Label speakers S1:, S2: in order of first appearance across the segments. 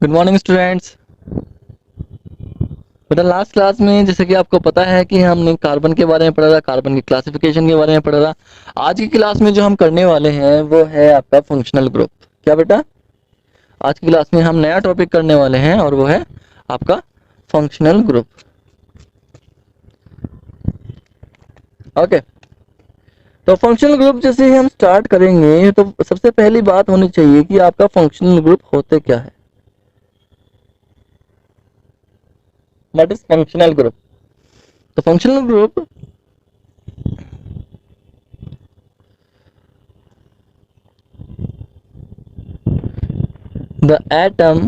S1: Good morning students. बेटा last class में जैसे कि आपको पता है कि हमने कार्बन के बारे में पढ़ा था, कार्बन की क्लासिफिकेशन के बारे में पढ़ा था। आज की क्लास में जो हम करने वाले हैं वो है आपका फंक्शनल ग्रुप। क्या बेटा? आज की क्लास में हम नया टॉपिक करने वाले हैं और वो है आपका फंक्शनल ग्रुप। ओके, तो फंक्शनल ग्रुप जैसे ही हम स्टार्ट करेंगे तो सबसे पहली बात होनी चाहिए कि आपका फंक्शनल ग्रुप होते क्या है। What is functional group? तो functional group the atom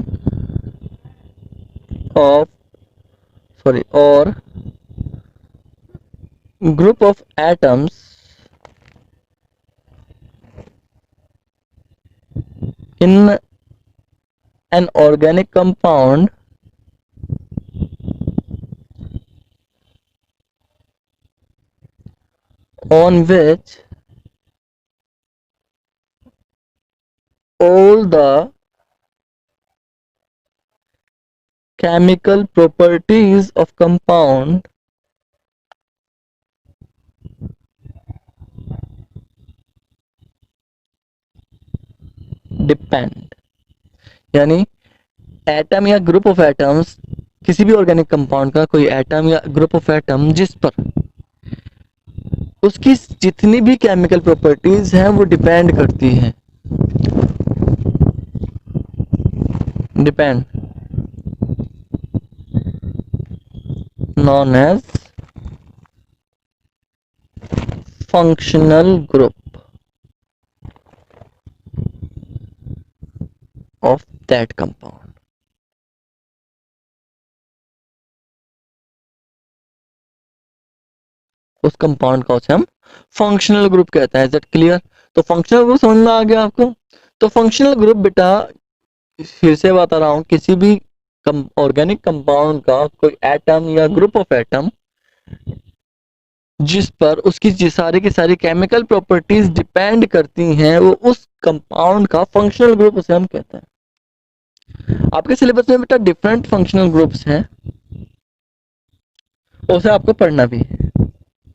S1: of or group of atoms in an organic compound on which all the chemical properties of compound depend। यानी एटम या ग्रुप ऑफ एटम्स, किसी भी organic compound का कोई atom या group of atom जिस पर उसकी जितनी भी केमिकल प्रॉपर्टीज हैं वो डिपेंड करती हैं। Depend non as functional group of that compound। उस कंपाउंड का उसे हम फंक्शनल ग्रुप कहते हैं। Is that clear? तो फंक्शनल ग्रुप समझ में आ गया आपको। तो फंक्शनल ग्रुप बेटा फिर से बता रहा हूं, किसी भी ऑर्गेनिक कंपाउंड का कोई एटम या ग्रुप ऑफ एटम जिस पर उसकी सारी की सारी केमिकल प्रॉपर्टीज डिपेंड करती हैं, वो उस कंपाउंड का फंक्शनल ग्रुप उसे हम कहते हैं। आपके सिलेबस में बेटा डिफरेंट फंक्शनल ग्रुप्स हैं, उसे आपको पढ़ना भी है।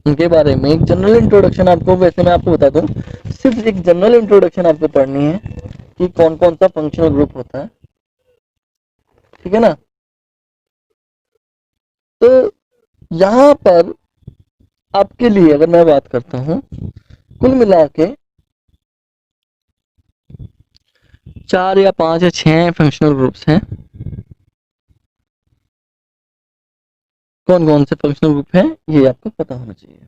S1: उनके बारे में एक जनरल इंट्रोडक्शन आपको, वैसे मैं आपको बता दूं, सिर्फ एक जनरल इंट्रोडक्शन आपको पढ़नी है कि कौन कौन सा फंक्शनल ग्रुप होता है। ठीक है ना? तो यहां पर आपके लिए अगर मैं बात करता हूं, कुल मिला के 4 या 5 या 6 फंक्शनल ग्रुप्स हैं। कौन कौन से फंक्शनल ग्रुप हैं ये आपको पता होना चाहिए।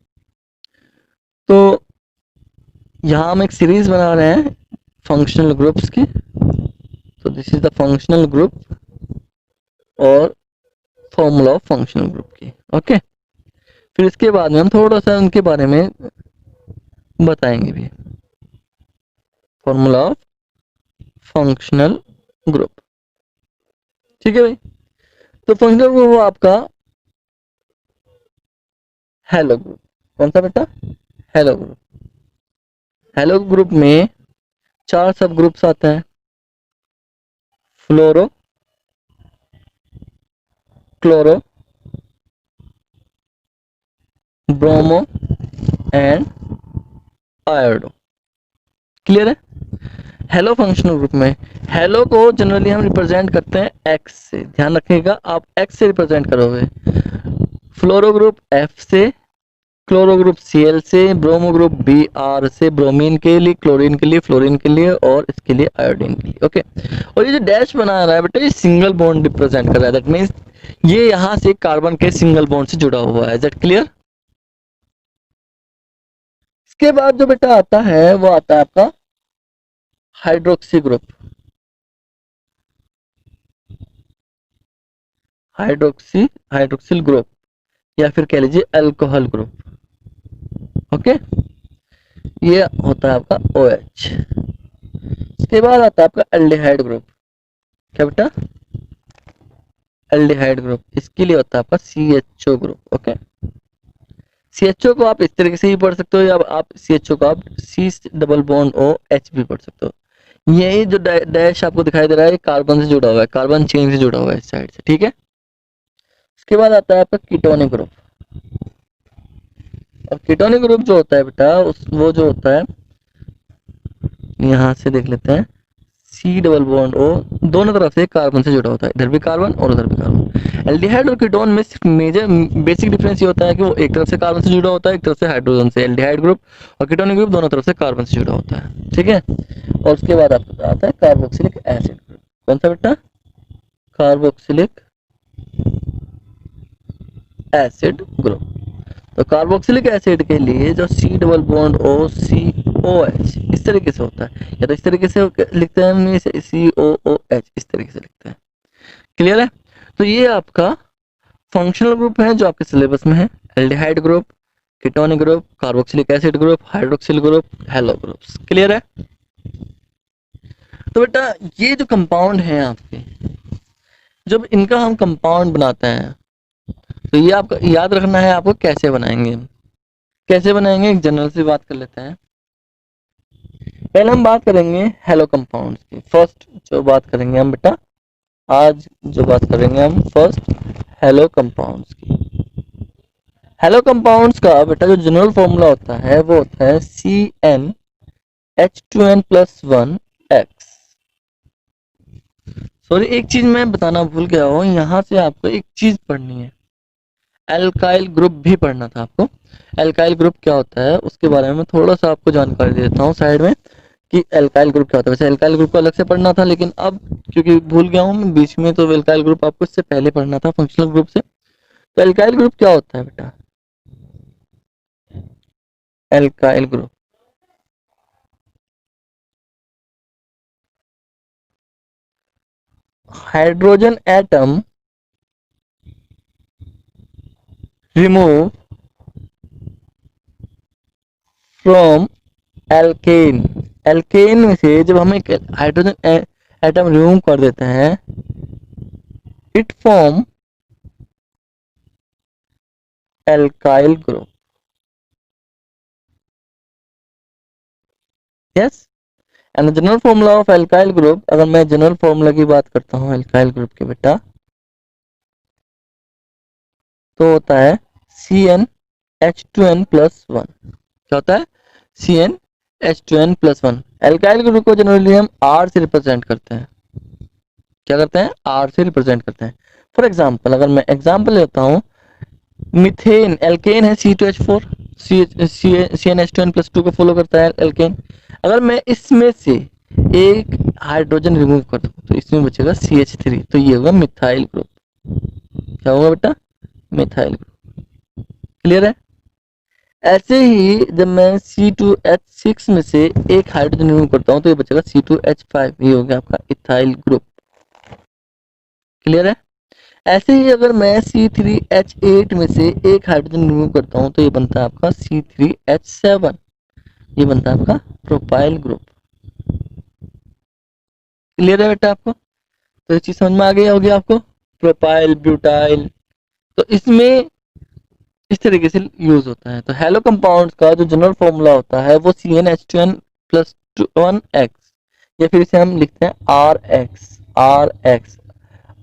S1: तो यहां हम एक सीरीज बना रहे हैं फंक्शनल ग्रुप्स की। तो this is the functional group और फॉर्मूला ऑफ फंक्शनल ग्रुप की। ओके, फिर इसके बाद में हम थोड़ा सा उनके बारे में बताएंगे भी। फॉर्मूला ऑफ फंक्शनल ग्रुप, ठीक है भाई। तो फंक्शनल ग्रुप वो आपका हेलो ग्रुप। कौन सा बेटा? Hello group. हेलो ग्रुप में 4 सब ग्रुप्स आते हैं, fluoro, chloro, bromo and iodo. Clear है? हेलो फंक्शनल ग्रुप में हेलो को जनरली हम रिप्रेजेंट करते हैं एक्स से। ध्यान रखिएगा, आप एक्स से रिप्रेजेंट करोगे। फ्लोरो ग्रुप एफ से, क्लोरो ग्रुप Cl से, ब्रोमो ग्रुप Br से, ब्रोमीन के लिए, क्लोरीन के लिए, फ्लोरीन के लिए और इसके लिए आयोडीन के लिए। ओके, और ये जो डैश बना रहा है बेटा, ये सिंगल बॉन्ड रिप्रेजेंट कर रहा है। दैट मीन्स ये यहां से कार्बन के सिंगल बॉन्ड से जुड़ा हुआ है। Is that clear? इसके बाद जो बेटा आता है वो आता है आपका हाइड्रोक्सी ग्रुप। हाइड्रोक्सिल ग्रुप या फिर कह लीजिए अल्कोहल ग्रुप। ओके, ये होता है आपका OH। इसके बाद आता है आपका एल्डिहाइड ग्रुप। क्या बेटा? Aldehyde group. इसके लिए होता है आपका CHO ग्रुप। ओके, CHO को आप इस तरीके से ही पढ़ सकते हो, या आप CHO को आप C डबल बॉन्ड OH भी पढ़ सकते हो। ये जो डैश आपको दिखाई दे रहा है ये कार्बन से जुड़ा हुआ है, कार्बन चेन से जुड़ा हुआ है इस साइड से, ठीक है। उसके बाद आता है आपका कीटोनिक ग्रुप। और कीटोनिक ग्रुप जो होता है बेटा उस वो जो होता है, यहाँ से देख लेते हैं, सी डबल बॉन्ड ओ, दोनों तरफ से कार्बन से जुड़ा होता है, इधर भी कार्बन और उधर भी कार्बन। एल्डिहाइड और कीटोन में सिर्फ मेजर बेसिक डिफरेंस ये होता है कि वो एक तरफ से कार्बन से जुड़ा होता है, एक तरफ से हाइड्रोजन से। एल्डिहाइड ग्रुप और कीटोनिक ग्रुप दोनों तरफ से कार्बन से जुड़ा होता है, ठीक है। और उसके बाद आपका आता है कार्बोक्सिलिक एसिड ग्रुप। कौन सा बेटा? Carboxylic acid group. तो कार्बोक्सिलिक एसिड के लिए जो सी डबल बॉन्ड ओ सी ओ एच इस तरीके से होता है, या तो इस तरीके से लिखते हैं हम, इसे सी ओ ओ एच इस तरीके से लिखते हैं। क्लियर है? तो ये आपका फंक्शनल ग्रुप है जो आपके सिलेबस में है। Aldehyde group, ketonic group, carboxylic acid group, hydroxyl group, hello groups. Clear है? तो बेटा ये जो कंपाउंड है आपके, जब इनका हम कंपाउंड बनाते हैं तो ये आपको याद रखना है, आपको कैसे बनाएंगे। कैसे बनाएंगे एक जनरल से बात कर लेते हैं। पहले हम बात करेंगे हेलो कंपाउंड्स की। फर्स्ट जो बात करेंगे हम बेटा, आज जो बात करेंगे हम फर्स्ट हेलो कंपाउंड्स की। हेलो कंपाउंड्स का बेटा जो जनरल फॉर्मूला होता है वो होता है CnH2n+1 x। सॉरी एक चीज मैं बताना भूल गया हूँ, यहाँ से आपको एक चीज पढ़नी है, एल्काइल ग्रुप भी पढ़ना था आपको। एल्काइल ग्रुप क्या होता है उसके बारे में मैं थोड़ा सा आपको जानकारी दे देता हूँ साइड में, कि एल्काइल ग्रुप क्या होता है। वैसे एल्काइल ग्रुप को अलग से पढ़ना था, लेकिन अब क्योंकि भूल गया हूँ मैं बीच में, तो एल्काइल ग्रुप आपको इससे पहले पढ़ना था फंक्शनल ग्रुप से। तो एल्काइल ग्रुप क्या होता है बेटा? Alkyl group hydrogen atom remove from alkane. Alkane में से जब हम एक हाइड्रोजन एटम रिमूव कर देते हैं, it form alkyl group. Yes, and general formula of alkyl group, अगर मैं जनरल फॉर्मूला की बात करता हूँ एल्काइल ग्रुप के बेटा, तो होता है CnH2n+1। क्या होता है? CnH2n+1। एल्काइल ग्रुप को जनरली हम R से रिप्रेजेंट करते हैं। क्या करते हैं? R से रिप्रेजेंट करते हैं। फॉर एग्जाम्पल अगर मैं एग्जाम्पल लेता हूँ, मिथेन एल्केन है C2H4, CnH2n+2 को फॉलो करता है एल्केन। अगर मैं इसमें से एक हाइड्रोजन रिमूव कर दूं तो इसमें बचेगा CH3, तो ये होगा मिथाइल ग्रुप। क्या होगा बेटा? Methyl group. क्लियर है? ऐसे ही जब मैं C2H6 में से एक हाइड्रोजन रिमूव करता हूँ तो ये बचेगा C2H5, ये हो गया आपका इथाइल ग्रुप। क्लियर है? ऐसे ही अगर मैं C3H8 में से एक हाइड्रोजन रिमूव करता हूँ तो ये बनता है आपका C3H7, ये बनता है आपका प्रोपाइल ग्रुप। क्लियर है बेटा आपको? तो ये चीज समझ में आ गई होगी आपको, प्रोपाइल ब्यूटाइल। तो इसमें इस तरीके से यूज होता है। तो हेलो कंपाउंड्स का जो जनरल फॉर्मूला होता है वो CnH2n+1x, या फिर इसे हम लिखते हैं RX। RX,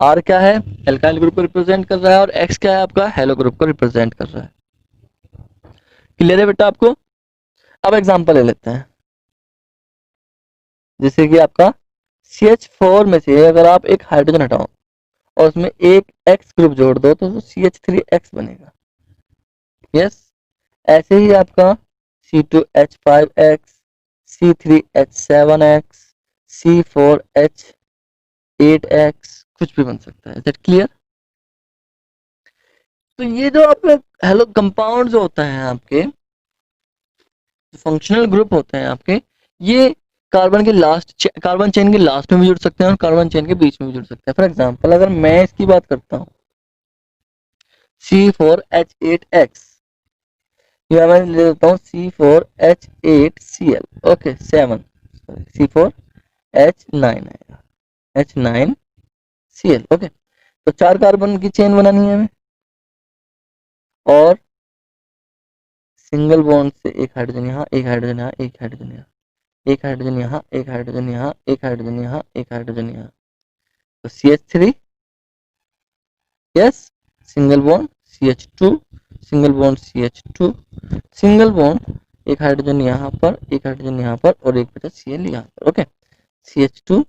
S1: R क्या है? एल्काइल ग्रुप को रिप्रेजेंट कर रहा है, और X क्या है? आपका हेलो ग्रुप को रिप्रेजेंट कर रहा है। क्लियर है बेटा आपको? अब एग्जांपल ले लेते हैं, जैसे कि आपका CH4 में से अगर आप एक हाइड्रोजन हटाओ और उसमें एक X ग्रुप जोड़ दो तो CH3X बनेगा। यस, ऐसे ही आपका C2H5X, C3H7X, C4H8X कुछ भी बन सकता है। That clear? तो ये जो आपके हेलो कंपाउंड जो होता है आपके फंक्शनल ग्रुप होते हैं आपके, ये कार्बन के लास्ट कार्बन चेन के लास्ट में भी जुड़ सकते हैं और कार्बन चेन के बीच में भी जुड़ सकते हैं। फॉर एग्जांपल अगर मैं इसकी बात करता हूँ C4H8X, या मैं ले लेता हूँ C4H8Cl, ओके 7, C4H9 आएगा, H9Cl। ओके, तो 4 कार्बन की चेन बनानी है हमें, और सिंगल बॉन्ड से एक हाइड्रोजन यहाँ, एक हाइड्रोजन यहाँ, एक हाइड्रोजन यहाँ। एक हाइड्रोजन यहाँ, एक हाइड्रोजन यहाँ, एक हाइड्रोजन यहाँ, एक हाइड्रोजन यहाँ, तो CH3, yes, single bond CH2, single bond CH2, single bond, एक हाइड्रोजन यहाँ पर, एक हाइड्रोजन यहाँ पर और एक बचा Cl यहाँ पर। ओके, CH2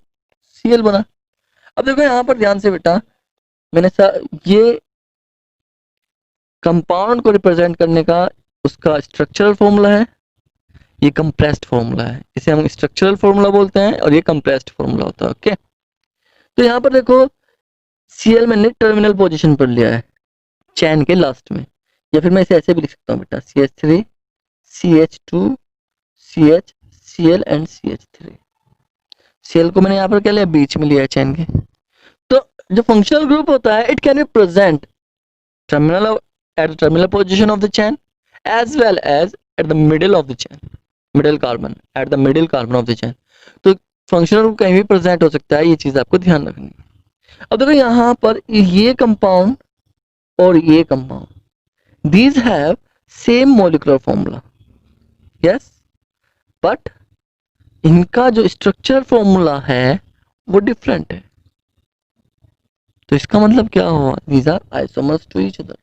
S1: Cl बना। अब देखो यहाँ पर ध्यान से बेटा, मैंने ये कंपाउंड को रिप्रेजेंट करने का उसका स्ट्रक्चरल फॉर्मूला है, ये कंप्रेस्ड फॉर्मूला है, इसे हम स्ट्रक्चरल फॉर्मूला बोलते हैं और ये कंप्रेस्ड फॉर्मूला होता है। ओके, तो यहाँ पर देखो Cl मैंने टर्मिनल पोजीशन पर लिया है चैन के लास्ट में, या फिर मैं इसे ऐसे भी लिख सकता हूँ बेटा, CH3 CH2 CH Cl and CH3। Cl को मैंने यहाँ पर क्या लिया, बीच में लिया है चैन के। तो जो फंक्शनल ग्रुप होता है, it can be present terminal at the terminal position of the chain as well as at the middle of the chain, middle carbon at the middle carbon of the chain। तो functional group कहीं भी present हो सकता है, ये चीज आपको ध्यान रखनी है। अब देखो यहाँ पर ये कंपाउंड और ये compound, these have same molecular formula, yes, but इनका जो स्ट्रक्चर फॉर्मूला है वो डिफरेंट है। तो इसका मतलब क्या हुआ, these are isomers to each other।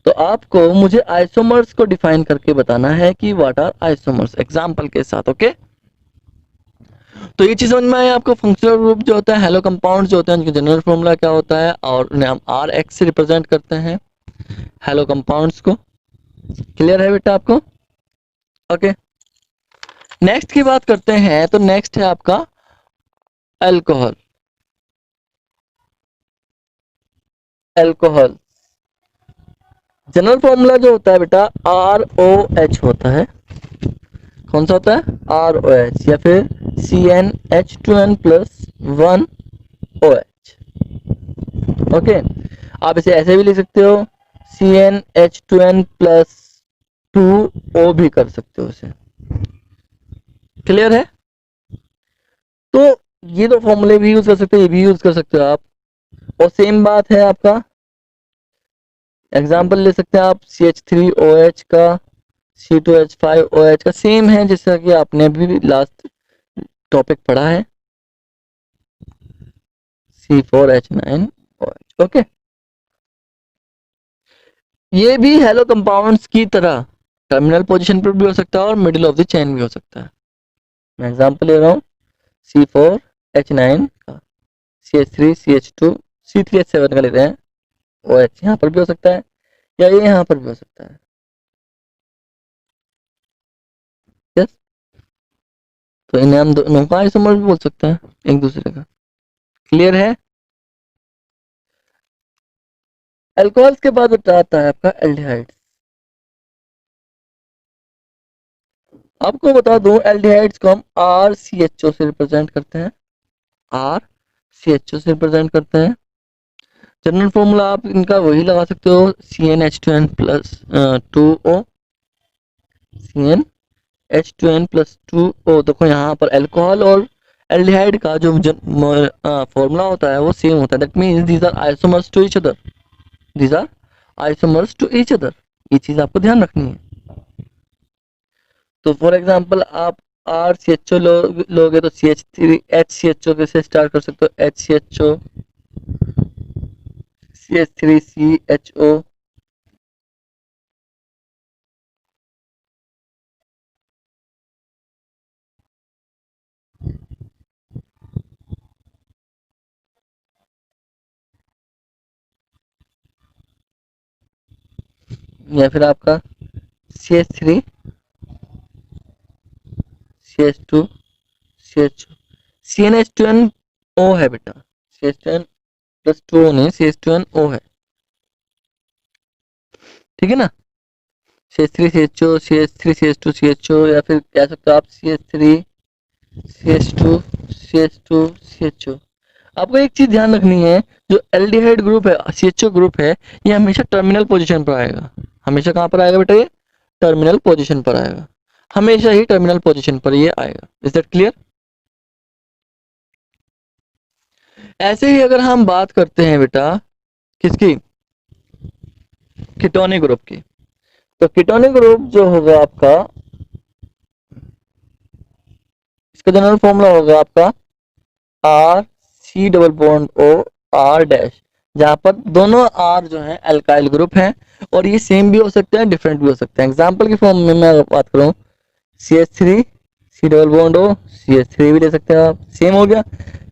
S1: तो आपको मुझे आइसोमर्स को डिफाइन करके बताना है कि व्हाट आर आइसोमर्स, एग्जांपल के साथ। ओके, तो ये चीज समझ में आए आपको। फंक्शनल ग्रुप जो होता है, हेलो कंपाउंड जो होते हैं, उनका जनरल फॉर्मूला क्या होता है और उन्हें हम RX से रिप्रेजेंट करते हैं हेलो कंपाउंड्स को। क्लियर है बेटा आपको? ओके, नेक्स्ट की बात करते हैं, तो नेक्स्ट है आपका अल्कोहल। अल्कोहल जनरल फॉर्मूला जो होता है बेटा ROH होता है। कौन सा होता है, ROH, या फिर CnH2n प्लस 1OH। ओके, आप इसे ऐसे भी लिख सकते हो, CnH2n प्लस 2O भी कर सकते हो इसे। क्लियर है? तो ये दो फॉर्मूले भी यूज कर सकते हो, ये भी यूज कर सकते हो आप। और सेम बात है आपका, एग्जाम्पल ले सकते हैं आप CH3OH का, C2H5OH का, सेम है जैसा कि आपने अभी लास्ट टॉपिक पढ़ा है, C4H9OH। ओके, ये भी हेलो कंपाउंड्स की तरह टर्मिनल पोजीशन पर भी हो सकता है और मिडिल ऑफ द चेन भी हो सकता है। मैं एग्जांपल ले रहा हूँ C4H9 का, CH3 CH2 C3H7 का लेते हैं, OH यहाँ पर भी हो सकता है या ये यहाँ पर भी हो सकता है। यस, तो इन्हें हम दोनों का आइसोमर भी बोल सकते हैं एक दूसरे का। क्लियर है? अल्कोहल्स के बाद बताता है आपका एल्डिहाइड्स। आपको बता दूं, एल्डिहाइड्स को हम RCHO से रिप्रेजेंट करते हैं, RCHO से रिप्रेजेंट करते हैं। जनरल फॉर्मूला आप इनका वही लगा सकते हो, CnH2n plus 2O, CnH2n plus 2O। देखो यहाँ पर अल्कोहल और एल्डिहाइड का जो फॉर्मूला होता है वो सेम होता है, that means these are isomers to each other, these are isomers to each other. ये चीज आपको ध्यान रखनी है। तो फॉर एग्जांपल आप RCHO लोगे तो CH3 HCHO से स्टार्ट कर सकते हो, HCHO CH3CHO, या फिर आपका CH3 CH2 CHO, CnH2nO है बेटा, CH2n प्लस 2 नहीं, CH2nO है, ठीक है ना। CH3 CHO, CH3 CH2 CHO, या फिर कह सकते हो आप CH3 CH2 CH2 CHO। आपको एक चीज ध्यान रखनी है, जो एल्डिहाइड ग्रुप है, CHO ग्रुप है, ये हमेशा टर्मिनल पोजीशन पर आएगा। हमेशा कहाँ पर आएगा बेटा, ये टर्मिनल पोजीशन पर आएगा, हमेशा ही टर्मिनल पोजीशन पर ये आएगा। Is that clear? ऐसे ही अगर हम बात करते हैं बेटा किसकी, कीटोनिक ग्रुप की, तो कीटोनिक ग्रुप जो होगा आपका, इसका जनरल फॉर्मूला होगा आपका R C double bond O R dash, जहां पर दोनों आर जो है अल्काइल ग्रुप हैं और ये सेम भी हो सकते हैं डिफरेंट भी हो सकते हैं। एग्जांपल की फॉर्म में मैं अगर बात करूं CH3 सी डबल बॉन्ड ओ CH3 भी ले सकते हैं आप, सेम हो गया।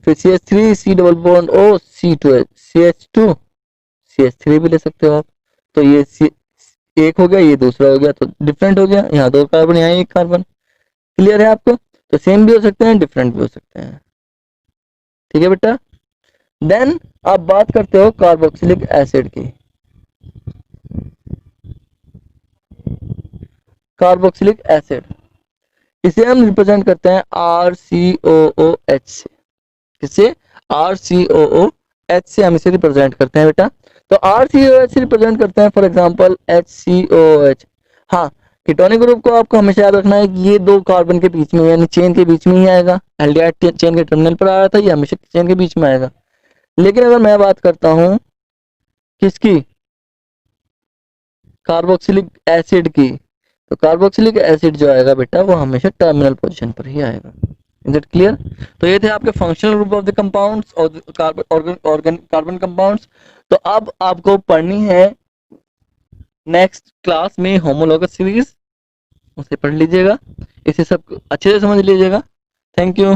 S1: फिर CH3 सी डबल बॉन्ड ओ C2H CH2 CH3 भी ले सकते हो आप। तो ये एक हो गया, ये दूसरा हो गया, तो डिफरेंट हो गया, यहाँ दो कार्बन यहाँ एक कार्बन। क्लियर है आपको? तो सेम भी हो सकते हैं डिफरेंट भी हो सकते हैं। ठीक है बेटा। देन आप बात करते हो कार्बोक्सिलिक एसिड की। कार्बोक्सिलिक एसिड, इसे हम रिप्रेजेंट करते हैं RCOOH से। किससे? RCOOH से हम इसे रिप्रेजेंट करते हैं बेटा। तो RCOH से रिप्रेजेंट करते हैं फॉर एग्जांपल HCOH। हाँ, कीटोनिक ग्रुप को आपको हमेशा याद रखना है कि ये दो कार्बन के बीच में यानी चेन के बीच में ही आएगा। एल्डिहाइड चेन के टर्मिनल पर आ रहा था, ये हमेशा चेन के बीच में आएगा। लेकिन अगर मैं बात करता हूं किसकी? कार्बोक्सिलिक एसिड की, तो कार्बोक्सिलिक एसिड जो आएगा बेटा वो हमेशा टर्मिनल पोजीशन पर ही आएगा। Is it clear? तो ये थे आपके functional group of the compounds और कार्बन कंपाउंड्स। तो अब आपको पढ़नी है नेक्स्ट क्लास में होमोलॉगस सीरीज, उसे पढ़ लीजिएगा, इसे सब अच्छे से समझ लीजिएगा। Thank you.